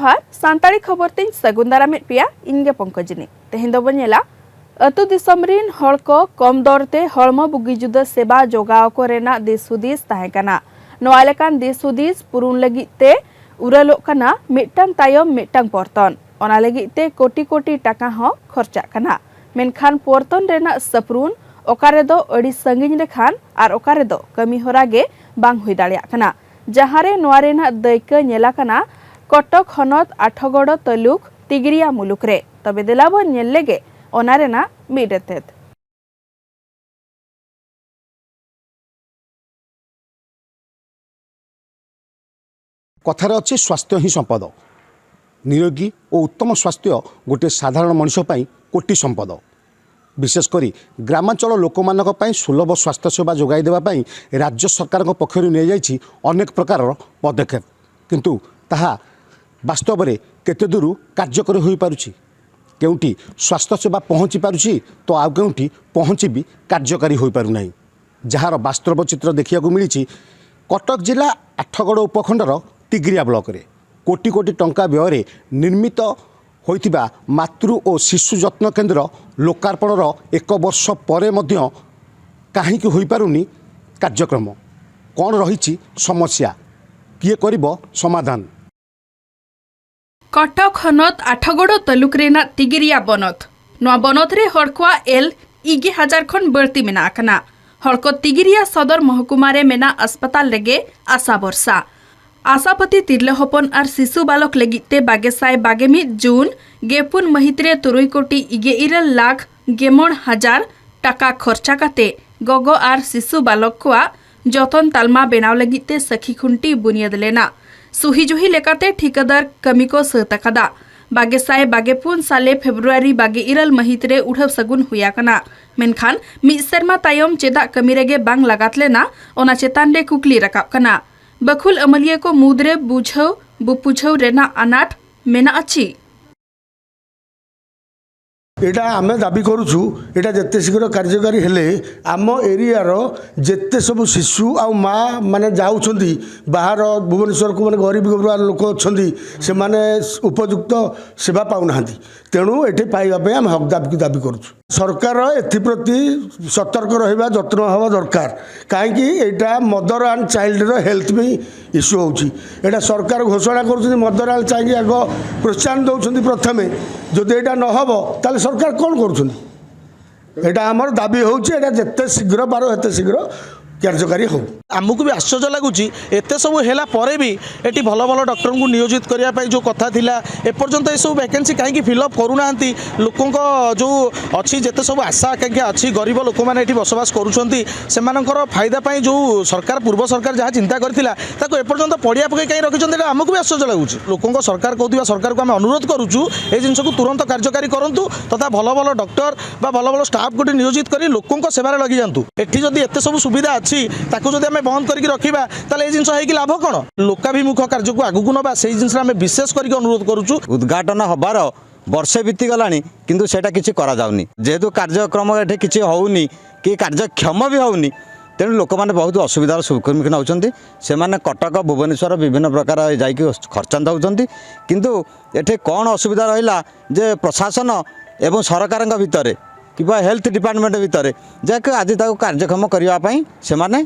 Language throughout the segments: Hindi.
जोहार सांताड़ी खबर तीन सगुंदारा में पिया इंगे पंकजनी तेहें दो बनेला अतु दिसमरिन हड़ को कम दरते हड़म बुगिजुदा सेवा जोगाव को रेना दिसहुदिस ताहेकाना नोआ लेकान दिसहुदिस पुरुन लगिते उरलोग काना मिटटांग तायम मिटटांग परतन ओना लगिते कोटी कोटी टाका हो खर्चा काना मेनखान परतन रेना सपरुन ओकारे दो अड़ी संगिन लेखान आर ओकारे दो कमी होरागे बांग हुई दाड़िया काना जहारे नोआ रेना दैका नेला काना कटक हनत आठगड़ तलुक तिगिरिया मुलुक रे तबे देलाबो नेल लेगे ओना रेना मिडेतेद कथार अच्छे स्वास्थ्य ही संपद निरोगी और उत्तम स्वास्थ्य गोटे साधारण मनुष्य पाई कोटी संपद विशेषकर ग्रामांचल लोक मानक पाई सुलभ स्वास्थ्य सेवा जोगाई देवा पाई राज्य सरकार पक्षर नि अनेक प्रकार पदक्षेप किंतु ताहा वास्तव में केते दूर कार्यकरी हो पारुछि केउटी स्वास्थ्य सेवा पहुँची पारुछि तो आउ केउटी पहुँची भी कार्यकारी हो पारु नाही जार वास्तव चित्र देखिया मिली कटक जिला आठगड़ उपखंडर तिगिरिया ब्लॉक रे कोटी कोटी टंका व्यय निर्मित होइतिबा मातृ और शिशु जत्न केन्द्र लोकार्पणर एक वर्ष परे मध्य काहीकि होई पारुनी कार्यक्रम कौन रही समस्या किए करिबो समाधान कटक हनत आठगड़ तलुक रेना तिगिरिया बनत नोआ बनत रे हड़कुआ एल 1000 खन बर्ती मेना आकना हड़को तिगिरिया सदर महकुमा रे मेना अस्पताल रेगे आशा वर्षा आशापति तिरले हपन आर शिशु बालक लगिते 22 जून गेपुन महितरे 3 कोटी 21 लाख 51,000 टाका खर्चा काते गगो आर शिशु बालक को जतन तालमा बेनाव लगिते सखी खुंटी बुनियाद लेना सुहीजुही लेकाते ठिकादार कमी को सहतकादा 22 साले फेब्रुआरी 21 महितरे उड़व सगुन हुयाकना मेनखान मिद सेरमा तायम चेदा कमी रेगे बांग लगात लेना ओना चेतान रे कुकली रकाब कना बखुल अमलिया को मुद्रे बुझाव बुपुझाव रेना अनाट मेना अच्छी एटा आमे दाबी करूछु एटा जत्ते शीघ्र कार्यकारी हेले आम एरिया रो जत्ते सब शिशु आ माँ माने जाउछंदी बाहर भुवनेश्वर को माने गरीब गुरुआ लोक अछंदी से माने उपयुक्त सेवा पाउ नाहंती तेणु एठी पाइबा पे हम हक दाबी करूछु सरकार एथिप्रति सतर्क रहिबा जत्न हवा दरकार काहेकि एटा मदर एंड चाइल्ड रो हेल्थ में इश्यू होउची एटा सरकार घोषणा करूछंदी मदर एंड चाइल्ड आगो प्रोत्साहन दउछंदी प्रथमे जदि एटा न हबो ताले सरकार कौन कर आमर दाबी होते जिते शीघ्र पार एत शीघ्र कार्यकारी हो आमको भी आश्चर्य लगुच एत सब है भी ये भल भल डॉक्टर को नियोजित करने जो कथा थिला एपर्यंत ये सब वैकेंसी कहीं फिलअप करूना लोकों जो अच्छी जिते सब आशा आकांक्षा अच्छी गरीब लोक मैंने बसवास कर फायदा जो सरकार पूर्व सरकार जहाँ चिंता करता एपर्यंत पड़िया पकई कहीं रखिंट आमको भी आश्चर्य लगुच लोकों सरकार कहूँ सरकार को आम अनुरोध करुचु ये जिन को तुरंत कार्यकारी करूँ तथा भल भल डॉक्टर भल भल स्टाफ गोटे नियोजित कर लोकों सेवार लगी जातु एटी जदि एत सब सुविधा ताकू जदि आम बंद करके रखा ताले ये जिन लाभ कौन लोकाभिमुख कार्य को आगू नवा से जिन विशेष करके अनुरोध करुचु उद्घाटन हबार वर्षे बीती गलानी किंतु सेटा किछि करा जाउनी जेहेतु कार्यक्रम एठे किछि होउनी कि कार्यक्षम भी होउनी तेणु लोक मैंने बहुत असुविधार सम्मुखीन होती से कटक भुवनेश्वर विभिन्न प्रकार जाकि खर्चांत होती किंतु एठे कौन असुविधा रहा जे प्रशासन एवं सरकार भितर कि हेल्थ डिपार्टमेंट भितर जैसे आज कार्यक्षम करने से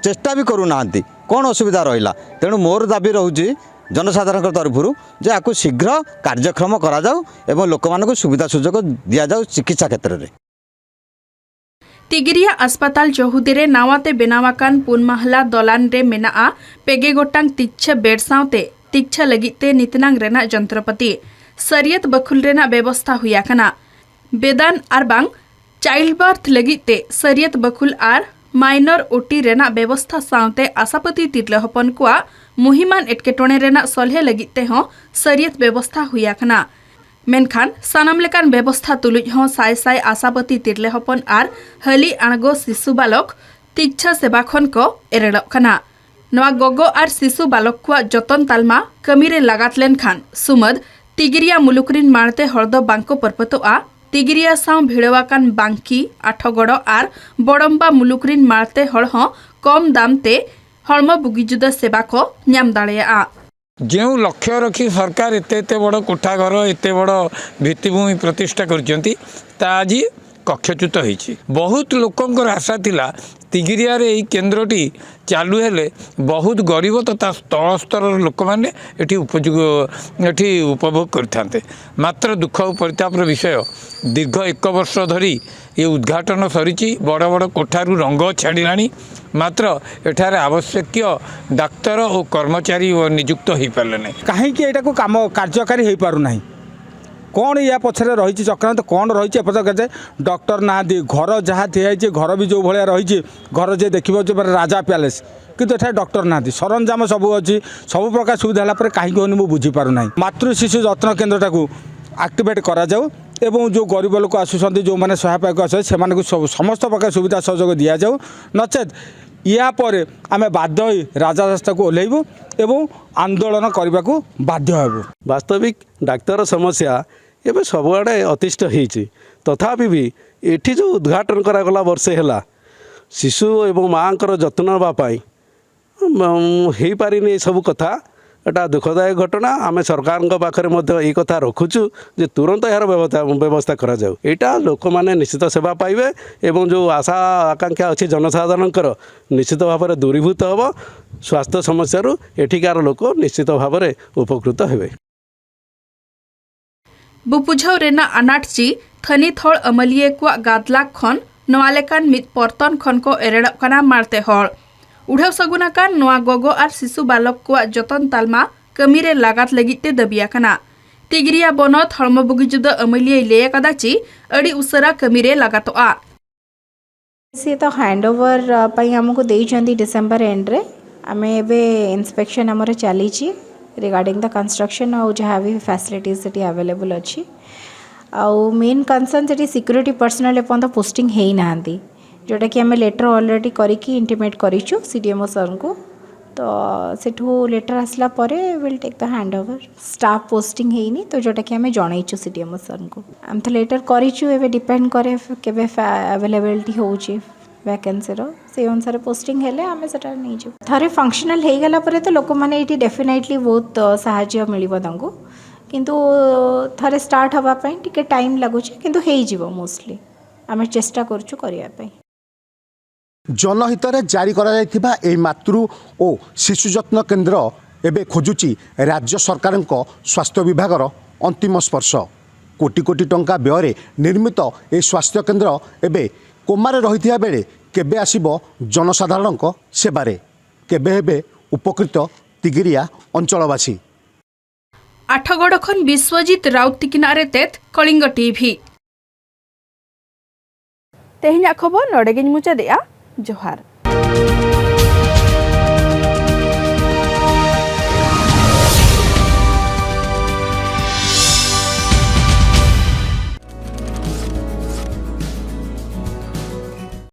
चेष्टा भी करूना कौन असुविधा रहा तेणु मोर दाबी रोचे जनसाधारण तरफ जे आपको शीघ्र कार्यक्षम करा जाऊ एवं लोक मानक सुविधा सुजोग दि जाऊ चिकित्सा क्षेत्र में तिगिरिया अस्पताल चौहुदे नावाते बेनावाकान पुनमहला दलान रे मेना पेगे गोटांग तिच्छा बेड सावते तिच्छा लगिते नितनांग रेना जंत्रपति सरियत बखुल रेना व्यवस्था हुयाकना बेदान आर बांग चाइल्ड बर्थ लगिते सरियत बखुल आर माइनर ओटी रेना व्यवस्था सावते आशापति तिरले हपन कुआ मुहिमान एटकेटोणे रेना सलहे लगिते हो सरियत व्यवस्था हुयाकना मेनखान सानाम लेकान व्यवस्था तुलुज हो साय साय आशापति तिरले हपन आर हली आणगो शिशु बालक तिच्छा सेवा खन को एरेड़क कना नवा गगो आर शिशु बालक को जतन तालमा कमीरे लगात लेन खान सुमद तिगिरिया मुलुकरिन मारते हरदो बांको परपतोआ तिगिरिया साव भिड़वाकान बांकी आठगड़ आर बड़म्बा मुलुकरिन मारते हड़ कम दामते हड़म बुगिजुदा सेवा को न्याम दाड़ेया जो लक्ष्य रखी सरकार एते एते बड़ कोठाघर एते बड़ भित्तिभूमि प्रतिष्ठा करछंती ता आज कक्षच्युत होईछि। बहुत लोकंकर आशा थिला तिगिरिया रे एई केन्द्रटी चालू हेले बहुत गरीब तथा तल स्तर लोक मैंने एटी उपभोग करते। मात्र दुख और परितापर विषय दीर्घ 1 वर्ष धरी ये उद्घाटन सरी बड़ बड़ कोठारू रंग छाड़ा मात्र एठारे आवश्यक डाक्तर और कर्मचारी नियुक्त हो पारे ना। कहीं को काम कार्यकारी हो पारना कौन या पछरे रही चक्रांत कौन रही एपटे डॉक्टर ना घर जहाँ ठिया घर भी जो भाया रही घर जे देखिए राजा पैलेस किंतु एठार डॉक्टर ना सरंजाम सब अच्छी सब प्रकार सुविधा है कहीं मुझे बुझीपारना। मातृ शिशु जत्न केन्द्रटा को आक्टिवेट करा जाऊ एवं जो गरीब लोक आसुँच जो मैंने सहायक आस समस्त प्रकार सुविधा सहयोग दि जाऊ नचेत या पर आम बाध्य राजा रास्ता को ओह्लैबू एवं आंदोलन करने को बाध्य हेबू। वास्तविक डाक्तर समस्या एवं सबुआड़े अतिष्ठ होती तथापि भी एठी जो उद्घाटन करागला वर्षे है शिशु एवं माँ जत्न नापी हो पारिनी सब कथा एटा दुखदायक घटना। आम सरकार पाखे कथा रखुचु जे तुरंत यार व्यवस्था करा जाऊ। एटा लोक मैंने निश्चित सेवा पाइबे एवं जो आशा आकांक्षा अच्छी जनसाधारण निश्चित भाव में दूरीभूत हम स्वास्थ्य समस्या एठिकार लोक निश्चित भाव में उपकृत हेबे। बुपुझाव रेना अनाटची थनी थोड़ अमलिए को गादलाक खन नवालेकान मित पर्तन खन को एरेड़ब कना मारते हड़ उड़ाव सगुनाकान नवा गोगो और शिशु बालक को जतन तालमा कमी रे लागत लगिते दबिया कना। तिगिरिया बनत हड़म बगिजुद अमलिए ले कदाची अड़ी उसरा कमी रे लागतोआ। से तो हैंडओवर पई हमको देइछंती डिसेंबर एंड रे आमे एबे इंस्पेक्शन हमर चली रिगार्डिंग द कंस्ट्रक्शन और जहाँ भी फैसिलिटीज से अवेलेबल अच्छी आउ मेन कंसर्न से सिक्योरिटी पर्सनल एपन पोस्टिंग है ना जोटा कि आम लेटर ऑलरेडी करके इंटीमेट करूँ सीडीएमओ सर को तो सेठू लेटर आसला परे will take the hand over staff posting है तो जोटा कि आम जनईचु सीडीएमओ सर को आम तो लेटर करूँ ए डिपेंड करे केबे अवेलेबिलिटी होची वैकेंसी से अनुसार पोस्टिंग हेले आम से नहीं जाऊ थे फंक्शनल हो गला परे तो लोक मैंने ये डेफिनेटली बहुत साहाय्य मिलिबो तांको किंतु थे स्टार्ट होगापाई टिके टाइम लगुच किंतु हो जिवो मोस्टली आम चेष्टा करूँ करने जनहित जारी करा जायथिबा एई मातृ और शिशु जत्न केन्द्र एबे खोजुची राज्य सरकार स्वास्थ्य विभागर अंतिम स्पर्श। कोटी कोटी टंका व्यय निर्मित ए स्वास्थ्य केन्द्र एबे कोमारे रहिथिया बेले केबे आसीबो जनसाधारण सेवारे केबे हेबे उपकृत तिगिरिया अंचलवासी। आठगड़ खन विश्वजीत राउत किनारे तेत कलिंग टीवी तेहना खबर नडेगिन मुचा देया जोहार।